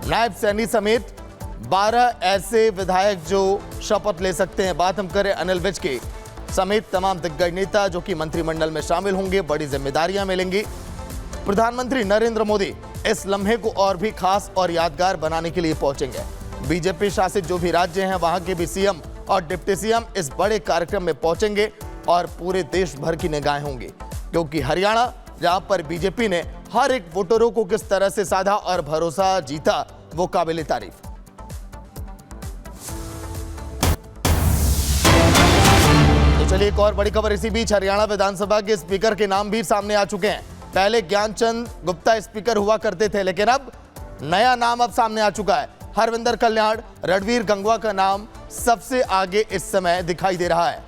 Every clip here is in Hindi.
नायब सैनी समेत 12 ऐसे विधायक जो शपथ ले सकते हैं। बात हम करें अनिल विज की समेत तमाम दिग्गज नेता जो कि मंत्रिमंडल में शामिल होंगे, बड़ी जिम्मेदारियां मिलेंगी। प्रधानमंत्री नरेंद्र मोदी इस लम्हे को और भी खास और यादगार बनाने के लिए पहुंचेंगे। बीजेपी शासित जो भी राज्य हैं वहां के भी सीएम और डिप्टी सीएम इस बड़े कार्यक्रम में पहुंचेंगे और पूरे देश भर की निगाहें होंगी, क्योंकि हरियाणा जहां पर बीजेपी ने हर एक वोटरों को किस तरह से साधा और भरोसा जीता, वो काबिल तारीफ। तो चलिए एक और बड़ी खबर इसी बीच हरियाणा विधानसभा के स्पीकर के नाम भी सामने आ चुके हैं। पहले ज्ञानचंद गुप्ता स्पीकर हुआ करते थे, लेकिन अब नया नाम अब सामने आ चुका है। हरविंदर कल्याण रणबीर गंगवा का नाम सबसे आगे इस समय दिखाई दे रहा है।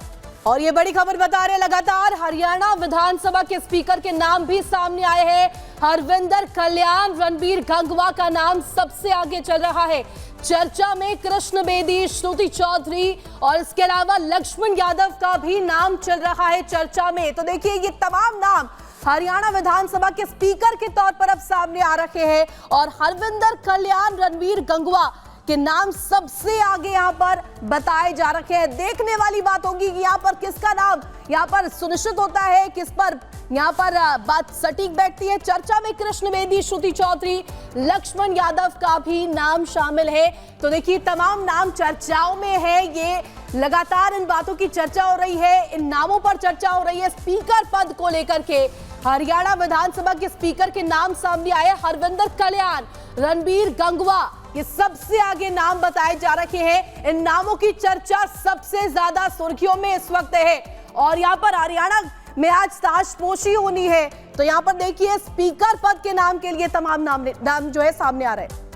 और ये बड़ी खबर बता रहे लगातार हरियाणा विधानसभा के स्पीकर के नाम भी सामने आए हैं। हरविंदर कल्याण रणबीर गंगवा का नाम सबसे आगे चल रहा है। चर्चा में कृष्ण बेदी, श्रुति चौधरी और इसके अलावा लक्ष्मण यादव का भी नाम चल रहा है चर्चा में। तो देखिए ये तमाम नाम हरियाणा विधानसभा के स्पीकर के तौर पर अब सामने आ रखे हैं और हरविंदर कल्याण रणबीर गंगवा के नाम सबसे आगे यहां पर बताए जा रखे हैं। देखने वाली बात होगी कि यहां पर किसका नाम यहां पर सुनिश्चित होता है, किस पर यहां पर बात सटीक बैठती है। चर्चा में कृष्ण बेदी, श्रुति चौधरी, लक्ष्मण यादव का भी नाम शामिल है। तो देखिए तमाम नाम चर्चाओं में है। ये लगातार इन बातों की चर्चा हो रही है, इन नामों पर चर्चा हो रही है। स्पीकर पद को लेकर के हरियाणा विधानसभा के स्पीकर के नाम सामने आए। हरविंदर कल्याण, रणबीर गंगवा, ये सबसे आगे नाम बताए जा रखे हैं। इन नामों की चर्चा सबसे ज्यादा सुर्खियों में इस वक्त है और यहाँ पर हरियाणा में आज ताशपोशी होनी है। तो यहाँ पर देखिए स्पीकर पद के नाम के लिए तमाम नाम जो है सामने आ रहे हैं।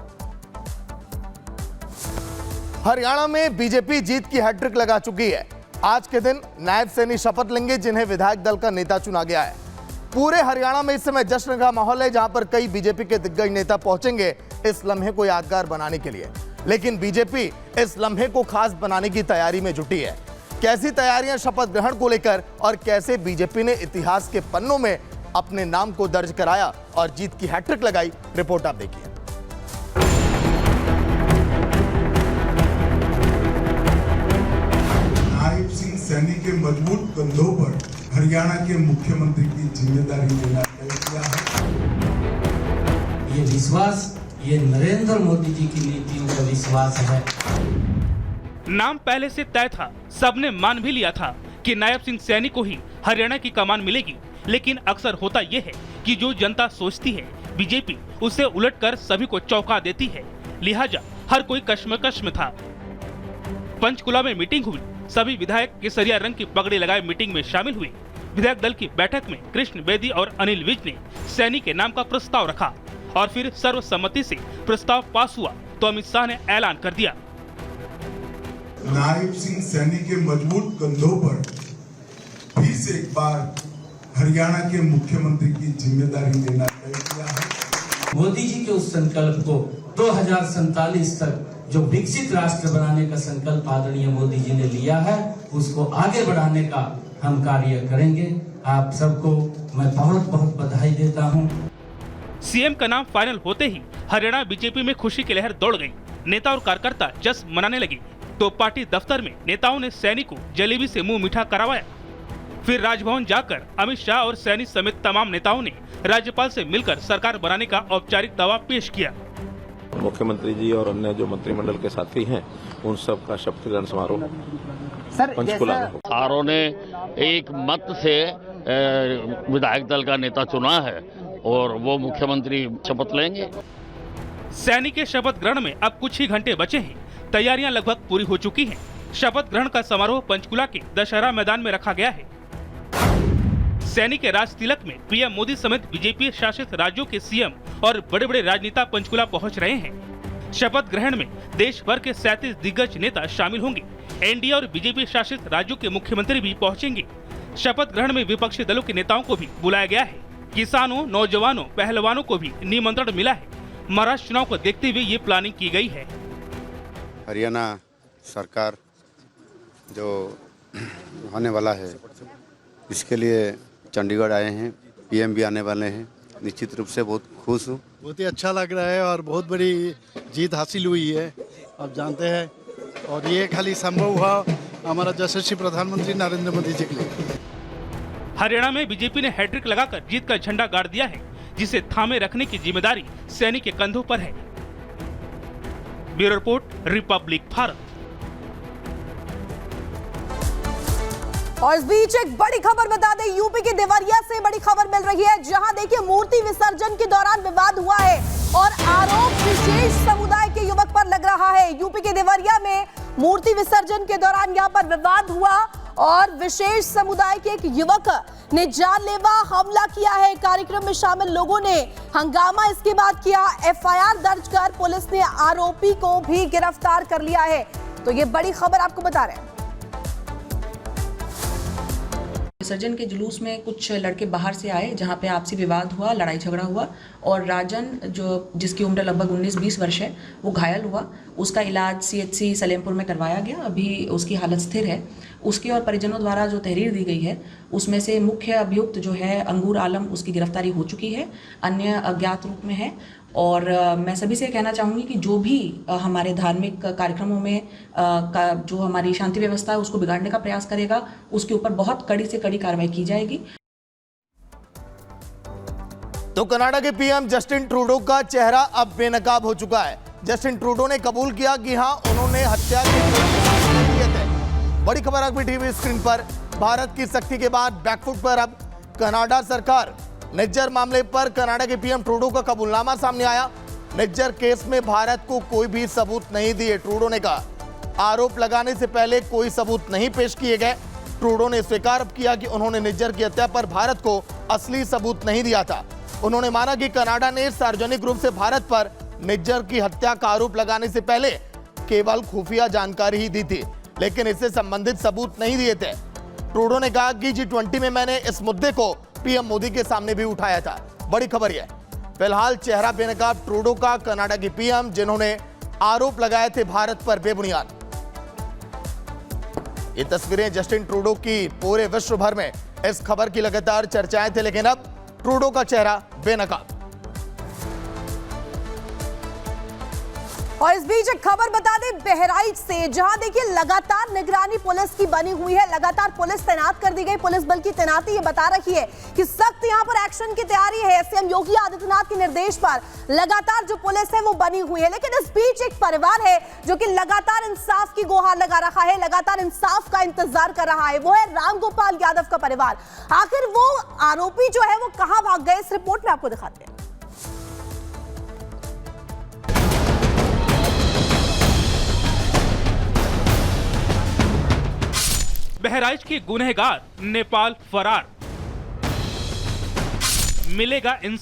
हरियाणा में बीजेपी जीत की हैट्रिक लगा चुकी है। आज के दिन नायब सैनी शपथ लेंगे, जिन्हें विधायक दल का नेता चुना गया है। पूरे हरियाणा में इस समय जश्न का माहौल है, जहां पर कई बीजेपी के दिग्गज नेता पहुंचेंगे इस लम्हे को यादगार बनाने के लिए। लेकिन बीजेपी इस लम्हे को खास बनाने की तैयारी में जुटी है। कैसी तैयारियां शपथ ग्रहण को लेकर और कैसे बीजेपी ने इतिहास के पन्नों में अपने नाम को दर्ज कराया और जीत की हैट्रिक लगाई, रिपोर्ट आप देखिए। नायब सिंह सैनी के मजबूत कंधों पर हरियाणा के मुख्यमंत्री की जिम्मेदारी लेना तय किया है। ये विश्वास ये नरेंद्र मोदी जी की नीतियों का विश्वास है। नाम पहले से तय था, सबने मान भी लिया था कि नायब सिंह सैनी को ही हरियाणा की कमान मिलेगी। लेकिन अक्सर होता यह है कि जो जनता सोचती है बीजेपी उसे उलटकर सभी को चौंका देती है। लिहाजा हर कोई कश्मकश में था। पंचकुला में मीटिंग हुई, सभी विधायक केसरिया रंग की पगड़ी लगाए मीटिंग में शामिल हुए। विधायक दल की बैठक में कृष्ण बेदी और अनिल विज ने सैनी के नाम का प्रस्ताव रखा और फिर सर्वसम्मति से प्रस्ताव पास हुआ तो अमित शाह ने ऐलान कर दिया। नायब सिंह सैनी के मजबूत कंधों पर फिर से एक बार हरियाणा के मुख्यमंत्री की जिम्मेदारी लेना तय किया है। मोदी जी के उस संकल्प को 2047 तक जो विकसित राष्ट्र बनाने का संकल्प आदरणीय मोदी जी ने लिया है, उसको आगे बढ़ाने का हम कार्य करेंगे। आप सबको मैं बहुत बहुत बधाई देता हूं। सीएम का नाम फाइनल होते ही हरियाणा बीजेपी में खुशी की लहर दौड़ गई। नेता और कार्यकर्ता जश्न मनाने लगे तो पार्टी दफ्तर में नेताओं ने सैनी को जलेबी से मुंह मीठा करवाया। फिर राजभवन जाकर अमित शाह और सैनी समेत तमाम नेताओं ने राज्यपाल से मिलकर सरकार बनाने का औपचारिक दावा पेश किया। मुख्यमंत्री जी और अन्य जो मंत्रिमंडल के साथी हैं, उन सब का शपथ ग्रहण समारोह पंचकुला में होगा। आरओ ने एक मत से विधायक दल का नेता चुना है और वो मुख्यमंत्री शपथ लेंगे। सैनी के शपथ ग्रहण में अब कुछ ही घंटे बचे हैं। तैयारियां लगभग पूरी हो चुकी हैं। शपथ ग्रहण का समारोह पंचकुला के दशहरा मैदान में रखा गया है। सैनी के राज तिलक में पीएम मोदी समेत बीजेपी शासित राज्यों के सीएम और बड़े बड़े राजनेता पंचकुला पहुंच रहे हैं। शपथ ग्रहण में देश भर के 37 दिग्गज नेता शामिल होंगे। एनडीए और बीजेपी शासित राज्यों के मुख्यमंत्री भी पहुंचेंगे। शपथ ग्रहण में विपक्षी दलों के नेताओं को भी बुलाया गया है। किसानों, नौजवानों, पहलवानों को भी निमंत्रण मिला है। महाराष्ट्र चुनाव को देखते हुए ये प्लानिंग की गई है। हरियाणा सरकार जो होने वाला है, इसके लिए चंडीगढ़ आए हैं, पीएम भी आने वाले हैं। निश्चित रूप से बहुत खुश हूँ बहुत ही अच्छा लग रहा है और बहुत बड़ी जीत हासिल हुई है, आप जानते हैं। और ये खाली संभव हुआ हमारा यशस्वी प्रधानमंत्री नरेंद्र मोदी जी के लिए। हरियाणा में बीजेपी ने हैट्रिक लगाकर जीत का झंडा गाड़ दिया है, जिसे थामे रखने की जिम्मेदारी सैनी के कंधों पर है। Bureau report, Republic Bharat. और इस बीच एक बड़ी खबर बता दें, यूपी के देवरिया से बड़ी खबर मिल रही है, जहां देखिए मूर्ति विसर्जन के दौरान विवाद हुआ है और आरोप विशेष समुदाय के युवक पर लग रहा है। यूपी के देवरिया में मूर्ति विसर्जन के दौरान यहां पर विवाद हुआ और विशेष समुदाय के एक युवक ने जानलेवा हमला किया है। कार्यक्रम में शामिल लोगों ने हंगामा इसके बाद किया। एफआईआर दर्ज कर पुलिस ने आरोपी को भी गिरफ्तार कर लिया है। तो ये बड़ी खबर आपको बता रहे हैं। विसर्जन के जुलूस में कुछ लड़के बाहर से आए, जहां पे आपसी विवाद हुआ, लड़ाई झगड़ा हुआ और राजन जिसकी उम्र लगभग 19-20 वर्ष है, वो घायल हुआ। उसका इलाज सीएचसी सलेमपुर में करवाया गया, अभी उसकी हालत स्थिर है। उसके और परिजनों द्वारा जो तहरीर दी गई है, उसमें से मुख्य अभियुक्त जो है अंगूर आलम, उसकी गिरफ्तारी हो चुकी है, अन्य अज्ञात रूप में है। और मैं सभी से कहना चाहूँगी कि जो भी हमारे धार्मिक कार्यक्रमों में जो हमारी शांति व्यवस्था है उसको बिगाड़ने का प्रयास करेगा, उसके ऊपर बहुत कड़ी से कड़ी कार्रवाई की जाएगी। तो कनाडा के पीएम जस्टिन ट्रूडो का चेहरा अब बेनकाब हो चुका है। जस्टिन ट्रूडो ने कबूल किया कि हां, उन्होंने हत्या किए थे। बड़ी खबर अपनी टीवी स्क्रीन पर। भारत की सख्ती के बाद बैकफुट पर अब कनाडा सरकार। निज्जर मामले पर कनाडा के पीएम ट्रूडो का कबूलनामा सामने आया। निज्जर केस में भारत को कोई भी सबूत नहीं दिए, ट्रूडो ने कहा। आरोप लगाने से पहले कोई सबूत नहीं पेश किए गए। ट्रूडो ने स्वीकार किया कि उन्होंने निज्जर की हत्या पर भारत को असली सबूत नहीं दिया था। उन्होंने माना कि कनाडा ने सार्वजनिक रूप से भारत पर निज्जर की हत्या का आरोप लगाने से पहले केवल खुफिया जानकारी ही दी थी, लेकिन इससे संबंधित सबूत नहीं दिए थे। ट्रूडो ने कहा कि G20 में मैंने इस मुद्दे को पीएम मोदी के सामने भी उठाया था। बड़ी खबर यह, फिलहाल चेहरा बेनकाब ट्रूडो का, कनाडा की पीएम जिन्होंने आरोप लगाए थे भारत पर बेबुनियाद। ये तस्वीरें जस्टिन ट्रूडो की पूरे विश्व भर में इस खबर की लगातार चर्चाएं थे, लेकिन अब ट्रूडो का चेहरा बेनकाब। और इस बीच एक खबर बता दें बहराइच से, जहां देखिए लगातार निगरानी पुलिस की बनी हुई है, लगातार पुलिस तैनात कर दी गई। पुलिस बल की तैनाती ये बता रही है कि सख्त यहां पर एक्शन की तैयारी है। सीएम योगी आदित्यनाथ के निर्देश पर लगातार जो पुलिस है वो बनी हुई है। लेकिन इस बीच एक परिवार है जो कि लगातार इंसाफ की गुहार लगा रहा है, लगातार इंसाफ का इंतजार कर रहा है। वो है रामगोपाल यादव का परिवार। आखिर वो आरोपी जो है वो कहां भाग गए, इस रिपोर्ट में आपको दिखाते हैं। बहराइच की गुनहगार नेपाल फरार, मिलेगा इंसाफ।